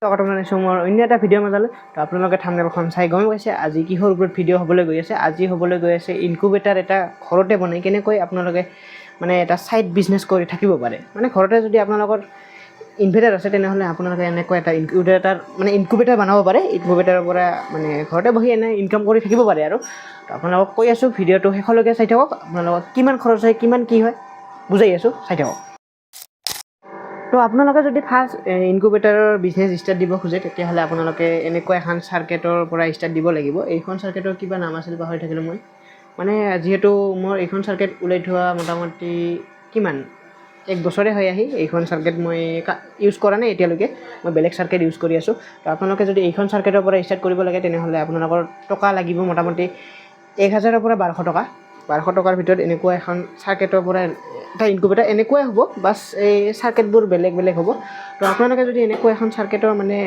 মোৰ অন্য এটা ভিডিঅ' মজালৈ তো আপোনালোকে থাম্বনেইলখন চাই গম পাইছে আজি কিহৰ ওপৰত ভিডিঅ' হ'বলৈ গৈ আছে। আজি হ'বলৈ গৈ আছে ইনকুবেটাৰ এটা ঘৰতে বনাই কেনেকৈ আপোনালোকে মানে এটা ছাইড বিজনেছ কৰি থাকিব পাৰে। মানে ঘৰতে যদি আপোনালোকৰ ইনভাৰ্টাৰ আছে তেনেহ'লে আপোনালোকে এনেকুৱা এটা ইনকুবেটাৰ বনাব পাৰে। ইনকুবেটাৰৰ পৰা মানে ঘৰতে বহি এনে ইনকাম কৰি থাকিব পাৰে আৰু তো আপোনালোকক কৈ আছোঁ ভিডিঅ'টো শেষলৈকে চাই থাকক। আপোনালোকক কিমান খৰচ হয় কিমান কি হয় বুজাই আছোঁ, চাই থাকক। তো আপোনালোকে যদি ফাৰ্ষ্ট ইনকুবেটাৰৰ বিজনেছ ষ্টাৰ্ট দিব খোজে তেতিয়াহ'লে আপোনালোকে এনেকুৱা এখন চাৰ্কেটৰ পৰা ষ্টাৰ্ট দিব লাগিব। এইখন চাৰ্কেটৰ কিবা নাম আছিল পাহৰি থাকিলোঁ মই। মানে যিহেতু মোৰ এইখন চাৰ্কেট ওলাই থোৱা মোটামুটি কিমান 1 বছৰে হৈ আহি এইখন চাৰ্কেট মই ইউজ কৰা নাই এতিয়ালৈকে। মই বেলেগ চাৰ্কেট ইউজ কৰি আছোঁ। তো আপোনালোকে যদি এইখন চাৰ্কেটৰ পৰা ষ্টাৰ্ট কৰিব লাগে তেনেহ'লে আপোনালোকৰ টকা লাগিব মোটামুটি 1000ৰ পৰা 1200 টকা। 1200 টকাৰ ভিতৰত এনেকুৱা এখন চাৰ্কেটৰ পৰা এটা ইনকুবেটাৰ এনেকুৱাই হ'ব, বাছ এই চাৰ্কেটবোৰ বেলেগ বেলেগ হ'ব। তো আপোনালোকে যদি এনেকুৱা এখন চাৰ্কেটৰ মানে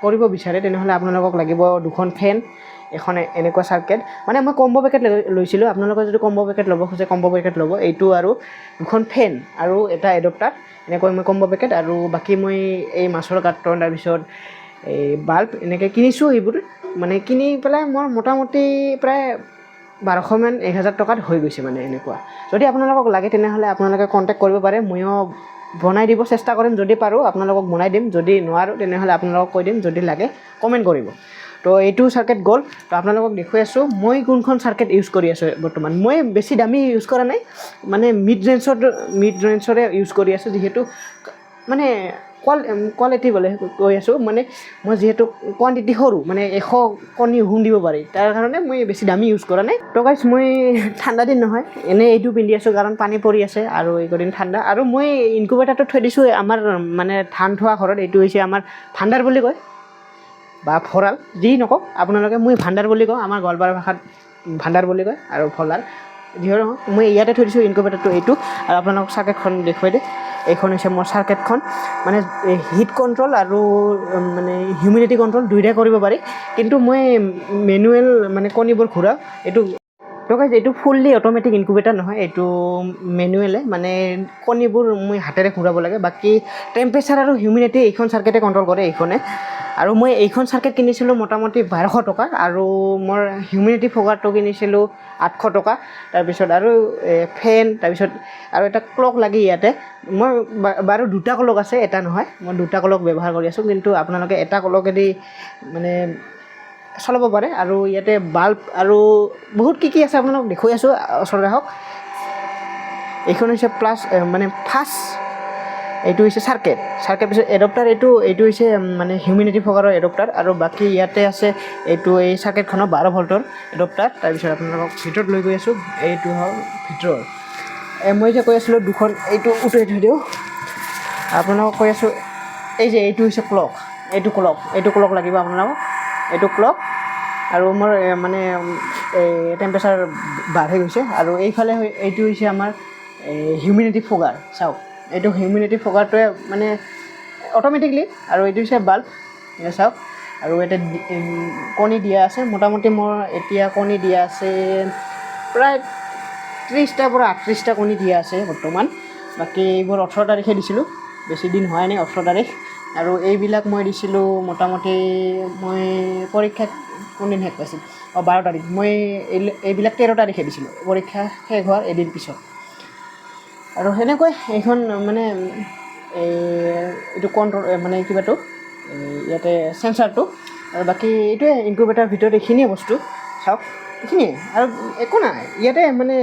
কৰিব বিচাৰে তেনেহ'লে আপোনালোকক লাগিব 2খন ফেন, এখন এনেকুৱা চাৰ্কেট। মানে মই কম্বো পেকেট লৈছিলোঁ। আপোনালোকে যদি কম্বো পেকেট ল'ব খোজে কম্বো পেকেট ল'ব, এইটো আৰু 2খন ফেন আৰু এটা এডপ্টাৰ। এনেকৈ মই কম্বো পেকেট আৰু বাকী মই এই মাছৰ কাৰ্টন তাৰপিছত এই বাল্ব এনেকৈ কিনিছোঁ। এইবোৰ মানে কিনি পেলাই মোৰ মোটামুটি প্ৰায় 1200 মান 1000 টকাত হৈ গৈছে মানে এনেকুৱা। যদি আপোনালোকক লাগে তেনেহ'লে আপোনালোকে কণ্টেক্ট কৰিব পাৰে, ময়ো বনাই দিব চেষ্টা কৰিম। যদি পাৰোঁ আপোনালোকক বনাই দিম, যদি নোৱাৰোঁ তেনেহ'লে আপোনালোকক কৈ দিম, যদি লাগে কমেণ্ট কৰিব। তো এইটো চাৰ্কেট গ'ল। তো আপোনালোকক দেখুৱাই আছোঁ মই কোনখন চাৰ্কেট ইউজ কৰি আছোঁ বৰ্তমান। মই বেছি দামী ইউজ কৰা নাই, মানে মিড ৰেঞ্জৰে ইউজ কৰি আছোঁ। যিহেতু মানে কোৱালিটি বুলি কৈ আছোঁ, মানে মই যিহেতু কোৱান্টিটি সৰু, মানে 100 কণী হুম দিব পাৰি, তাৰ কাৰণে মই বেছি দামী ইউজ কৰা নাই। তো গাইছ মই ঠাণ্ডা দিন নহয় এনেই এইটো পিন্ধি আছোঁ কাৰণ পানী পৰি আছে আৰু এইকেইদিন ঠাণ্ডা। আৰু মই ইনকুবেটাৰটো থৈ দিছোঁ আমাৰ মানে ধান থোৱা ঘৰত। এইটো হৈছে আমাৰ ভাণ্ডাৰ বুলি কয় বা ভঁৰাল, যি নকওঁ আপোনালোকে। মই ভাণ্ডাৰ বুলি কওঁ, আমাৰ গোৱালপাৰা ভাষাত ভাণ্ডাৰ বুলি কয় আৰু ভঁৰাল যিহেতু নহওক। মই ইয়াতে থৈ দিছোঁ ইনকুবেটাৰটো এইটো। আৰু আপোনালোকক চাৰ্কেটখন দেখুৱাই দিয়ে। এইখন হৈছে মোৰ চাৰ্কেটখন, মানে হিট কণ্ট্ৰল আৰু মানে হিউমিডিটি কণ্ট্ৰল দুয়োটাই কৰিব পাৰি। কিন্তু মই মেনুৱেল মানে কণীবোৰ ঘূৰাওঁ এইটো। তো গাইছ এইটো ফুল্লি অট'মেটিক ইনকুবেটাৰ নহয়, এইটো মেনুৱেলে, মানে কণীবোৰ মই হাতেৰে ঘূৰাব লাগে। বাকী টেম্পাৰেচাৰ আৰু হিউমিডিটি এইখন চাৰ্কেটে কণ্ট্ৰল কৰে এইখনে। আৰু মই এইখন চাৰ্কেট কিনিছিলোঁ মোটামুটি 1200 টকা আৰু মোৰ হিউমিডিটি ফগাৰটো কিনিছিলোঁ 800 টকা। তাৰপিছত আৰু ফেন, তাৰপিছত আৰু এটা ক্লক লাগে ইয়াতে। মই বাৰু 2টা ক্লক আছে, এটা নহয়। মই 2টা ক্লক ব্যৱহাৰ কৰি আছোঁ, কিন্তু আপোনালোকে এটা ক্লকেদি মানে চলাব পাৰে। আৰু ইয়াতে বাল্ব আৰু বহুত কি আছে আপোনালোকক দেখুৱাই আছোঁ, ওচৰতে আহক। এইখন হৈছে প্লাছ মানে ফাৰ্ষ্ট এইটো হৈছে চাৰ্কেট পিছত এডপ্টাৰ। এইটো হৈছে মানে হিউমিডিটি ফগাৰৰ এডপ্টাৰ। আৰু বাকী ইয়াতে আছে এইটো এই চাৰ্কেটখনৰ 12 ভল্টৰ এডপ্টাৰ। তাৰপিছত আপোনালোকক ভিতৰত লৈ গৈ আছোঁ। এইটো হ'ল ভিতৰৰ মই যে কৈ আছিলোঁ 2খন, এইটো উঠাই থৈ দিওঁ। আপোনালোকক কৈ আছোঁ এই যে এইটো হৈছে ক্লক, এইটো ক্লক লাগিব আপোনালোকক, এইটো ক্লক। আৰু মোৰ মানে টেম্পাৰেচাৰ বাঢ়ি গৈছে। আৰু এইফালে এইটো হৈছে আমাৰ হিউমিডিটি ফগাৰ। চাওক এইটো হিউমিডিটি ফগাৰটোৱে মানে অট'মেটিকলি। আৰু এইটো হৈছে বাল্ব, চাওক। আৰু ইয়াতে কণী দিয়া আছে, মোটামুটি মোৰ এতিয়া কণী দিয়া আছে প্ৰায় 30টাৰ পৰা 38টা কণী দিয়া আছে বৰ্তমান। বাকী এইবোৰ 18 তাৰিখে দিছিলোঁ, বেছি দিন হোৱাই নাই, 18 তাৰিখ। আৰু এইবিলাক মই দিছিলোঁ মোটামুটি মই পৰীক্ষাত কোনদিন শেষ পাইছিল 12 তাৰিখ। মই এইবিলাক 13 তাৰিখে দিছিলোঁ, পৰীক্ষা শেষ হোৱাৰ এদিন পিছত। আৰু সেনেকৈ এইখন মানে এইটো কণ্ট্ৰল মানে কিবাটো ইয়াতে চেঞ্চাৰটো। আৰু বাকী এইটোৱে ইনকুবেটাৰ ভিতৰত এইখিনিয়ে বস্তু। চাওক এইখিনিয়ে আৰু একো নাই ইয়াতে। মানে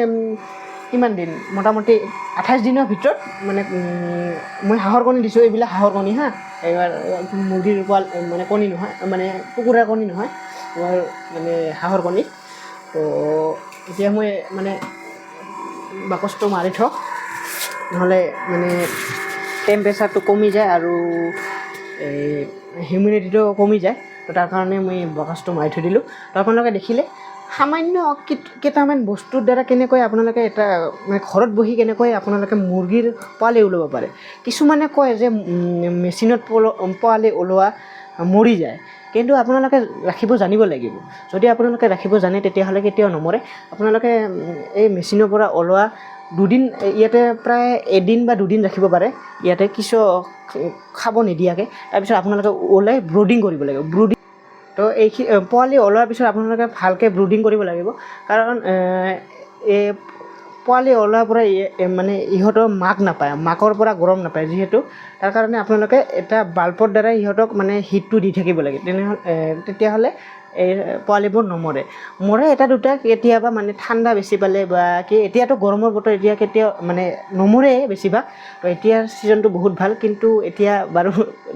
কিমান দিন, মোটামুটি 28 দিনৰ ভিতৰত মানে মই হাঁহৰ কণী দিছোঁ। এইবিলাক হাঁহৰ কণী হা, এইবাৰ মুৰ্গীৰ মানে কণী নহয়, মানে কুকুৰাৰ কণী নহয়, মানে হাঁহৰ কণী। তো এতিয়া মই মানে বাকচটো মাৰি থওঁ, নহ'লে মানে টেম্পাৰেচাৰটো কমি যায় আৰু হিউমিডিটিটো কমি যায়। তো তাৰ কাৰণে মই বাকচটো মাৰি থৈ দিলোঁ। তো আপোনালোকে দেখিলে সামান্য কেইটামান বস্তুৰ দ্বাৰা কেনেকৈ আপোনালোকে এটা মানে ঘৰত বহি কেনেকৈ আপোনালোকে মুৰ্গীৰ পোৱালি ওলাব পাৰে। কিছুমানে কয় যে মেচিনত পোৱালি ওলোৱা মৰি যায়, কিন্তু আপোনালোকে ৰাখিব জানিব লাগিব। যদি আপোনালোকে ৰাখিব জানে তেতিয়াহ'লে কেতিয়াও নমৰে। আপোনালোকে এই মেচিনৰ পৰা ওলোৱা দুদিন ইয়াতে প্ৰায় এদিন বা দুদিন ৰাখিব পাৰে ইয়াতে কিছু খাব নিদিয়াকৈ। তাৰপিছত আপোনালোকে ওলাই ব্ৰুডিং কৰিব লাগিব। ব্ৰুডিং তো এইখিনি পোৱালি ওলোৱাৰ পিছত আপোনালোকে ভালকৈ ব্ৰুডিং কৰিব লাগিব, কাৰণ এই পোৱালি ওলোৱাৰ পৰা মানে ইহঁতৰ মাক নাপায়, মাকৰ পৰা গৰম নাপায় যিহেতু, তাৰ কাৰণে আপোনালোকে এটা বাল্বৰ দ্বাৰা ইহঁতক মানে হিটটো দি থাকিব লাগে। তেতিয়াহ'লে এই পোৱালিবোৰ মৰে এটা দুটা কেতিয়াবা, মানে ঠাণ্ডা বেছি পালে বা কি, এতিয়াতো গৰমৰ বতৰ, এতিয়া কেতিয়াও মানে নমৰে বেছিভাগ। তো এতিয়াৰ ছিজনটো বহুত ভাল, কিন্তু এতিয়া বাৰু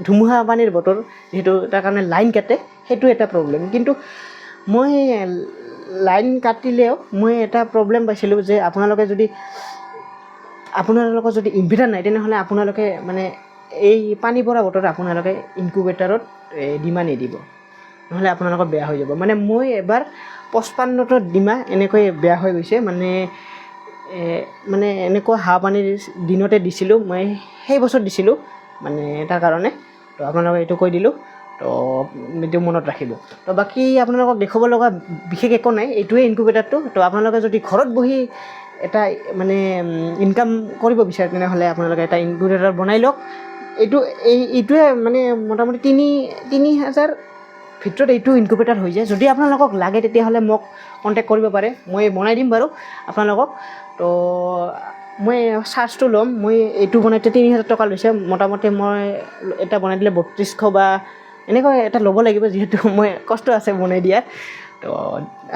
ধুমুহা পানীৰ বতৰ যিহেতু, তাৰ কাৰণে লাইন কাটে, সেইটো এটা প্ৰব্লেম। কিন্তু মই লাইন কাটিলেও মই এটা প্ৰব্লেম পাইছিলোঁ যে আপোনালোকৰ যদি ইনভাৰ্টাৰ নাই তেনেহ'লে আপোনালোকে মানে এই পানী পৰা বতৰত আপোনালোকে ইনকুবেটাৰত ডিমা নিদিব, নহ'লে আপোনালোকৰ বেয়া হৈ যাব। মানে মই এবাৰ 55টা ডিমা এনেকৈ বেয়া হৈ গৈছে, মানে এনেকুৱা হাঁহ পানীৰ দিনতে দিছিলোঁ, মই সেই বছৰ দিছিলোঁ মানে তাৰ কাৰণে। তো আপোনালোকে এইটো কৈ দিলোঁ, তো এইটো মনত ৰাখিব। তো বাকী আপোনালোকক দেখুৱাব লগা বিশেষ একো নাই, এইটোৱে ইনকুবেটাৰটো। তো আপোনালোকে যদি ঘৰত বহি এটা মানে ইনকাম কৰিব বিচাৰে তেনেহ'লে আপোনালোকে এটা ইনকুবেটাৰ বনাই লওক। এইটোৱে মানে মোটামুটি 3,000 ভিতৰত এইটো ইনকুবেটাৰ হৈ যায়। যদি আপোনালোকক লাগে তেতিয়াহ'লে মোক কণ্টেক্ট কৰিব পাৰে, মই বনাই দিম বাৰু আপোনালোকক। তো মই চাৰ্জটো ল'ম, মই এইটো বনাইতে 3,000 টকা লৈছে মোটামুটি। মই এটা বনাই দিলে 3200 বা এনেকৈ এটা ল'ব লাগিব, যিহেতু মই কষ্ট আছে বনাই দিয়াত। তো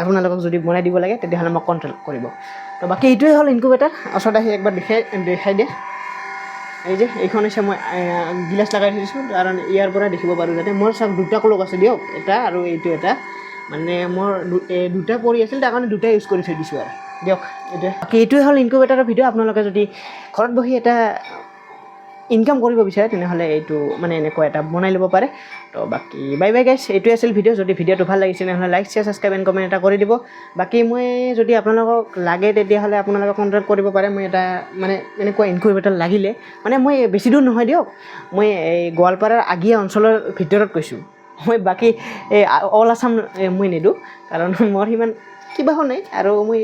আপোনালোকক যদি বনাই দিব লাগে তেতিয়াহ'লে মোক কণ্টেক্ট কৰিব। তো বাকী এইটোৱে হ'ল ইনকুবেটাৰ। ওচৰত আহি একবাৰ দেখাই দিয়ে। এই যে এইখন হৈছে মই গিলাচ লগাই থৈছোঁ, কাৰণ ইয়াৰ পৰা দেখিব পাৰোঁ যাতে। মোৰ চাওক দুটা ক্লক আছে দিয়ক, এটা আৰু এইটো এটা, মানে মোৰ দুটা পৰি আছিল, তাৰ কাৰণে দুটা ইউজ কৰি থৈ দিছোঁ আৰু দিয়ক। এইটোৱে হ'ল ইনকুবেটাৰৰ ভিডিঅ'। আপোনালোকে যদি ঘৰত বহি এটা ইনকাম কৰিব বিচাৰে তেনেহ'লে এইটো মানে এনেকুৱা এটা বনাই ল'ব পাৰে। তো বাকী বাই বাই গাইছ, এইটোৱে আছিল ভিডিঅ'। যদি ভিডিঅ'টো ভাল লাগিছে তেনেহ'লে like, share, subscribe and comment এটা কৰি দিব। বাকী মই যদি আপোনালোকক লাগে তেতিয়াহ'লে আপোনালোকে কণ্টেক্ট কৰিব পাৰে। মই এটা মানে এনেকুৱা ইনকুবেটাৰ লাগিলে, মানে মই বেছি দূৰ নহয় দিয়ক, মই এই গোৱালপাৰাৰ আগিয়া অঞ্চলৰ ভিতৰত কৈছোঁ। মই বাকী এই অল আছাম মই নিদিওঁ, কাৰণ মোৰ সিমান কিবাও নাই আৰু মই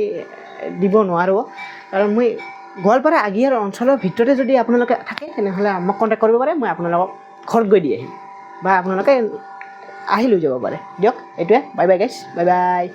দিব নোৱাৰোঁ, কাৰণ মই গোৱালপাৰা আগিয়াৰ অঞ্চলৰ ভিতৰতে যদি আপোনালোকে থাকে তেনেহ'লে মোক কণ্টেক্ট কৰিব পাৰে। মই আপোনালোকক ঘৰত গৈ দি আহিম বা আপোনালোকে আহি লৈ যাব পাৰে দিয়ক। এইটোৱে বাই বাই গাইছ, বাই বাই।